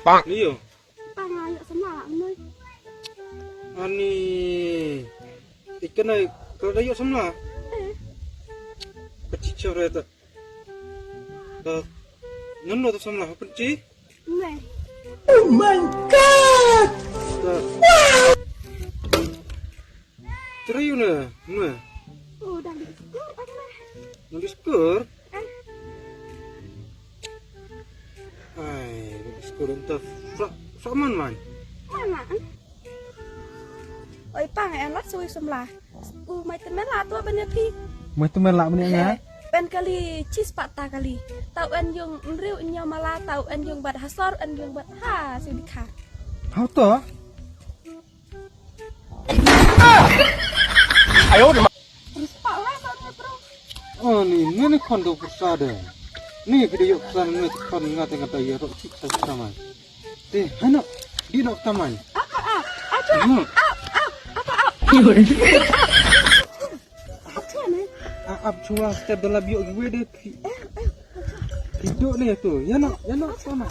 Iya. Pang ayo semua noi. Ani ikan ay kalau yuk semua. Kecicor itu. Nunu tu semua penci. Meh. Oh my god! Cerai na, meh. Oh dah diskor apa? Nulis skor. Ay, skor entah. Saman man. Mana? Oi pang enak suwi semlah. Mai temen lah tua bener pi. Mai tu melak benih nya. Ben kali cis patah kali. Tau en yung riu nya malah tau en yung bad hasor en yung bad ha sidika. Hau tu? Terus pak lah soalnya bro. Oh ni kondo persada. Ni kita yuk pesan ni kon ngata ya rok cipta taman. Teh, hano di nok taman. Aja. Ab chua step dalam biok gue deh. Hidup ni tu. Ya nak taman.